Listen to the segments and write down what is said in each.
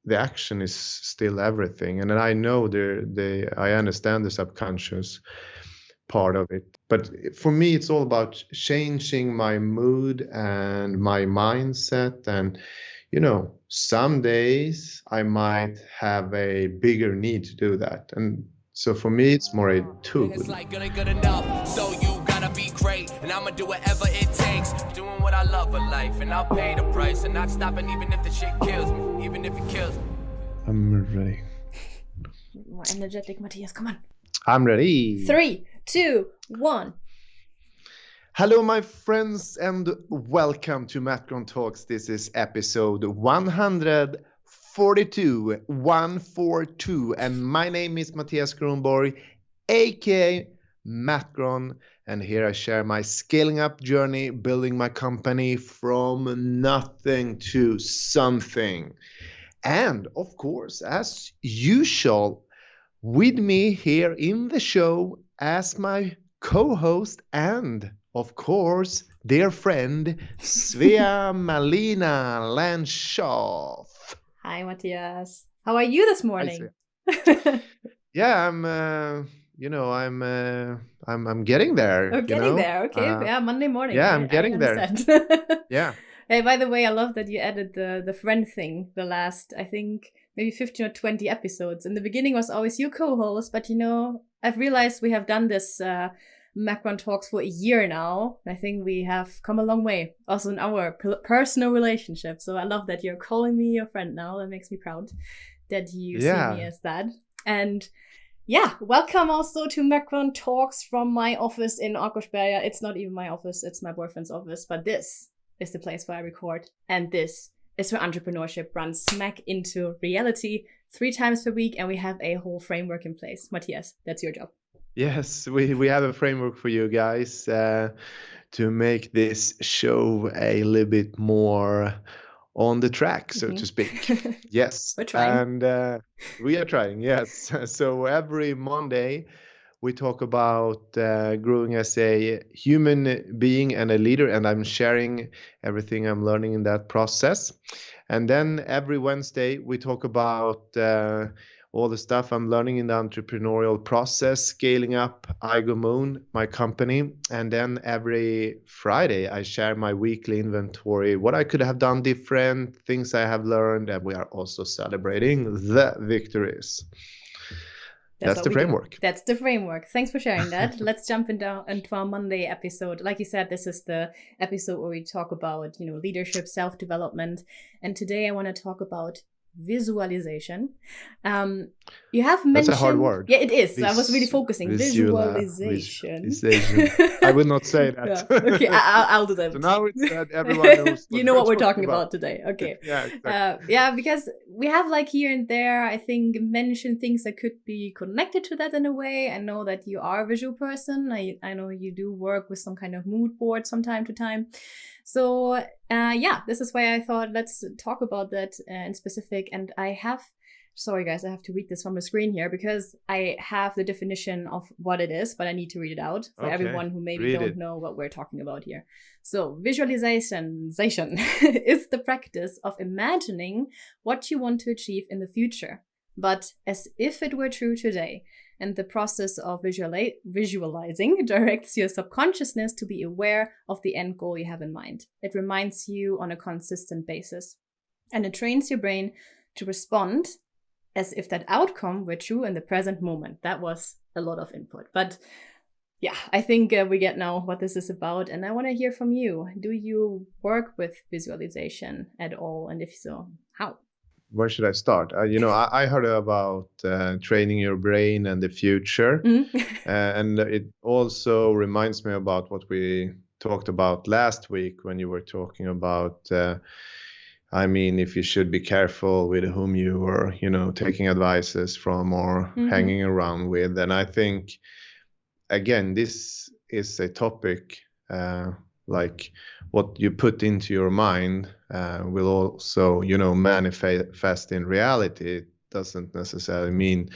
the action is still everything. And I know I understand the subconscious part of it. But for me, it's all about changing my mood and my mindset. And, some days I might have a bigger need to do that. And so for me, it's more a tool. And it's like good enough, so you gotta be great. And I'ma do whatever it takes, doing what I love for life. And I'll pay the price and not stopping even if the shit kills me, even if it kills me. I'm ready. More energetic, Mattias, come on. I'm ready. 3, 2, 1. Hello, my friends, and welcome to MattGron Talks. This is episode 142, and my name is Mattias Gronborg, aka MattGron, and here I share my scaling up journey, building my company from nothing to something. And of course, as usual, with me here in the show as my co-host and, of course, dear friend, Svea Malina Landshoff. Hi, Mattias. How are you this morning? Yeah, I'm getting there. Oh, getting there. Okay. Yeah, Monday morning. Yeah, I'm getting there. Yeah. Hey, by the way, I love that you added the friend thing the last, I think, maybe 15 or 20 episodes. In the beginning was always you co-host, but I've realized we have done this MattGron Talks for a year now. I think we have come a long way, also in our personal relationship. So I love that you're calling me your friend now. That makes me proud that you see me as that. And yeah, welcome also to MattGron Talks from my office in Akersberga. It's not even my office, it's my boyfriend's office, but this is the place where I record. And this is where entrepreneurship runs smack into reality 3 times per week. And we have a whole framework in place. Mattias, that's your job. Yes, we have a framework for you guys to make this show a little bit more on the track, so to speak. Yes. We're trying. And we are trying, yes. So every Monday, we talk about growing as a human being and a leader, and I'm sharing everything I'm learning in that process. And then every Wednesday, we talk about all the stuff I'm learning in the entrepreneurial process, scaling up Moon, my company. And then every Friday, I share my weekly inventory, what I could have done different, things I have learned, and we are also celebrating the victories. That's the framework. That's the framework. Thanks for sharing that. Let's jump into our Monday episode. Like you said, this is the episode where we talk about, leadership, self-development. And today I want to talk about visualization. You have mentioned... That's a hard word. Yeah, it is. I was really focusing. Visualization. I will not say that. Yeah. Okay, I'll do that. So now it's that everyone knows you know what we're talking about today. Okay. Yeah, exactly. Because we have here and there, I think, mentioned things that could be connected to that in a way. I know that you are a visual person. I know you do work with some kind of mood board from time to time. So, this is why I thought let's talk about that in specific. And sorry guys, I have to read this from the screen here because I have the definition of what it is, but I need to read it out for everyone who maybe don't know what we're talking about here. So, visualization is the practice of imagining what you want to achieve in the future, but as if it were true today. And the process of visualizing directs your subconsciousness to be aware of the end goal you have in mind. It reminds you on a consistent basis. And it trains your brain to respond as if that outcome were true in the present moment. That was a lot of input. But yeah, I think we get now what this is about. And I want to hear from you. Do you work with visualization at all? And if so, how? Where should I start? I heard about training your brain and the future. And it also reminds me about what we talked about last week when you were talking about, if you should be careful with whom you are, taking advices from or hanging around with. And I think, again, this is a topic like what you put into your mind will also, manifest in reality. It doesn't necessarily mean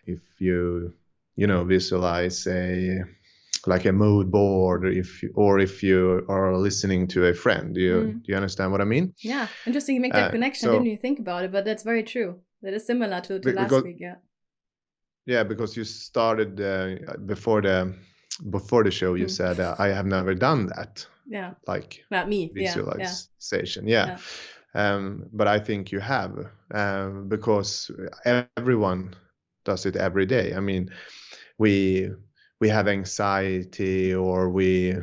if you, visualize a like a mood board, or if you are listening to a friend. Do you understand what I mean? Yeah, interesting. You make that connection. I didn't even think about it, but that's very true. That is similar to last week. Yeah. Yeah, because you started before the show. You said I have never done that. Yeah. Like not me. Visualization. Yeah. But I think you have, because everyone does it every day. I mean, we have anxiety, or we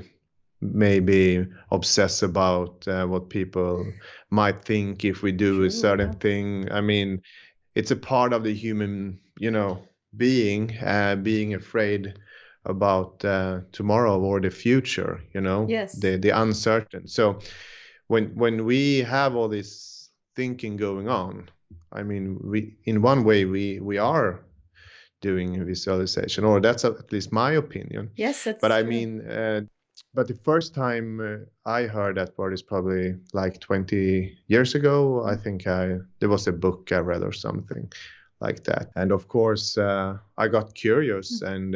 maybe obsess about what people might think if we do a certain thing. I mean, it's a part of the human, being afraid about tomorrow or the future, Yes. the uncertain. So when we have all this thinking going on, I mean, we in one way we are doing visualization, or that's at least my opinion. Yes, that's but I true. mean, but the first time I heard that word is probably like 20 years ago. I think there was a book I read or something like that, and of course I got curious, and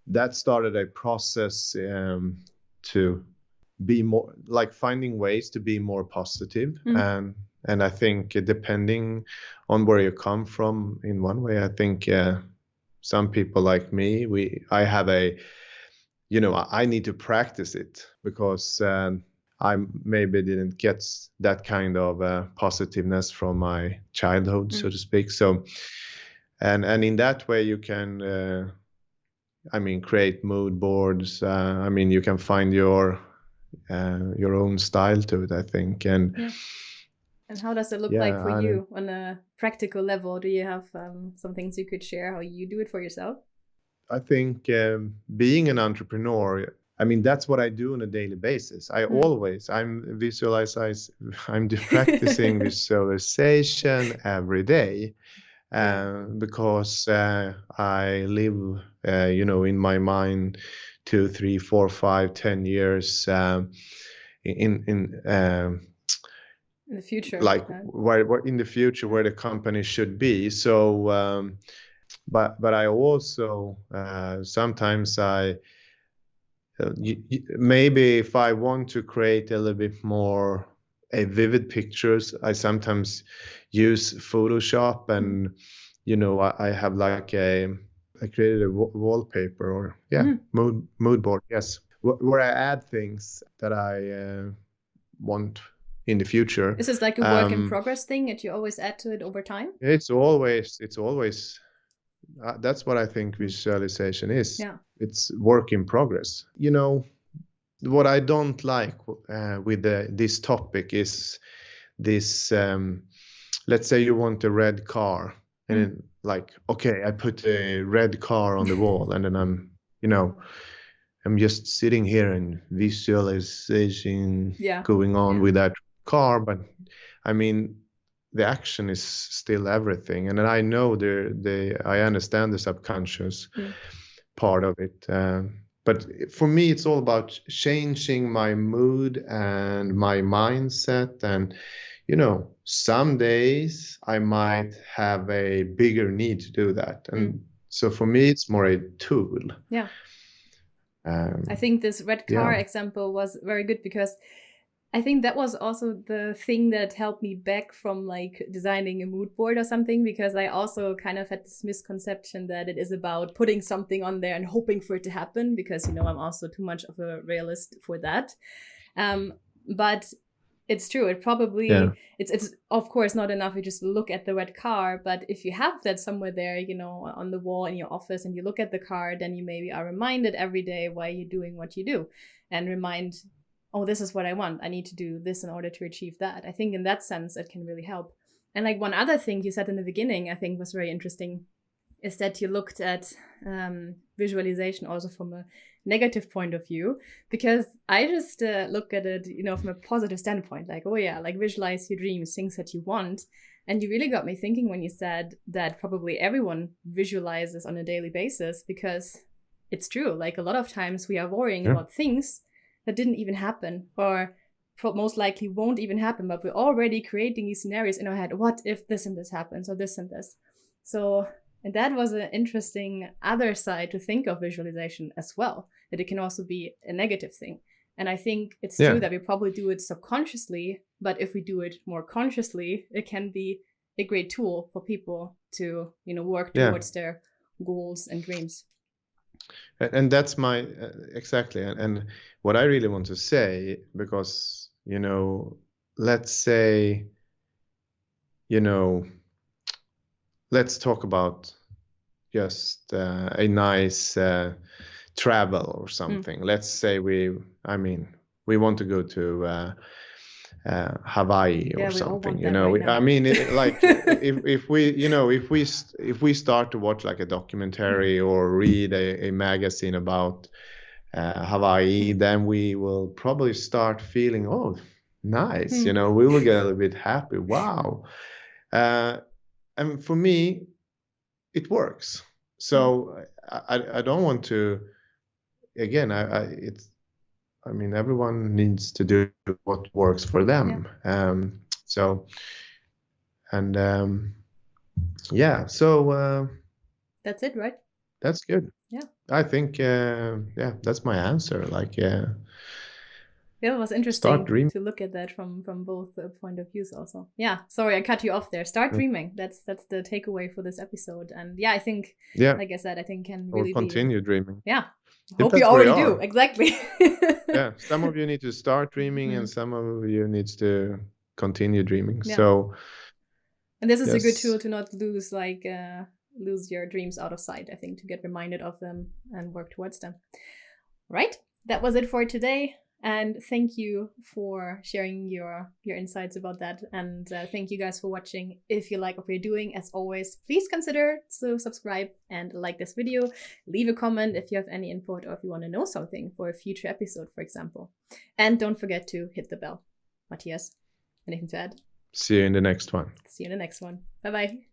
that started a process to be more, like, finding ways to be more positive. And I think depending on where you come from, in one way, I think some people like me, I have I need to practice it, because I maybe didn't get that kind of positiveness from my childhood, so to speak. So, and in that way you can, create mood boards. You can find your own style to it, I think. And how does it look like for you on a practical level? Do you have some things you could share how you do it for yourself? I think being an entrepreneur, that's what I do on a daily basis. I'm practicing visualization every day, because I live, in my mind 2, 3, 4, 5, 10 years in the future, like where in the future where the company should be. So but I also sometimes maybe if I want to create a little bit more vivid pictures, I sometimes use Photoshop, and I have like I created a wallpaper, or mood board, yes, where I add things that I want in the future. Is this like a work in progress thing that you always add to it over time? It's always that's what I think visualization is. It's work in progress. What I don't like with this topic is this, let's say you want a red car, and then, like, okay, I put a red car on the wall, and then I'm just sitting here and visualization going on with that car. But the action is still everything, and then I know I understand the subconscious part of it. But for me, it's all about changing my mood and my mindset. And some days I might have a bigger need to do that, and so for me, it's more a tool. I think this red car example was very good, because I think that was also the thing that helped me back from like designing a mood board or something, because I also kind of had this misconception that it is about putting something on there and hoping for it to happen, because, I'm also too much of a realist for that. But it's true. It probably, it's of course not enough you just look at the red car, but if you have that somewhere there, on the wall in your office, and you look at the car, then you maybe are reminded every day why you're doing what you do, and remind, oh, this is what I want. I need to do this in order to achieve that. I think in that sense, it can really help. And like one other thing you said in the beginning, I think was very interesting, is that you looked at visualization also from a negative point of view, because I just look at it, from a positive standpoint, like, oh yeah, like visualize your dreams, things that you want. And you really got me thinking when you said that probably everyone visualizes on a daily basis, because it's true. Like a lot of times we are worrying about things that didn't even happen, or most likely won't even happen, but we're already creating these scenarios in our head. What if this and this happens, or this and this? So, and that was an interesting other side to think of visualization as well, that it can also be a negative thing. And I think it's Yeah. true that we probably do it subconsciously, but if we do it more consciously, it can be a great tool for people to, work Yeah. towards their goals and dreams. And that's my exactly. And what I really want to say, because let's say, let's talk about just a nice travel or something. Let's say we want to go to Hawaii or something. I mean, like if we start to watch like a documentary or read a magazine about Hawaii, then we will probably start feeling, oh, nice. We will get a little bit happy. Wow. And for me, it works. So I don't want to. Again, everyone needs to do what works for them. Yeah. So that's it, right? That's good. Yeah. I think that's my answer. Yeah, it was interesting to look at that from both point of views also. Yeah, sorry, I cut you off there. Start dreaming. That's the takeaway for this episode. And yeah, I think, like I said, I think can really continue dreaming. Yeah, hope you already do. Exactly. Yeah, some of you need to start dreaming and some of you needs to continue dreaming. Yeah. So, and this is a good tool to not lose lose your dreams out of sight, I think, to get reminded of them and work towards them. Right? That was it for today. And thank you for sharing your insights about that. And thank you guys for watching. If you like what we're doing, as always, please consider to subscribe and like this video. Leave a comment if you have any input or if you want to know something for a future episode, for example. And don't forget to hit the bell. Mattias, anything to add? See you in the next one. See you in the next one. Bye-bye.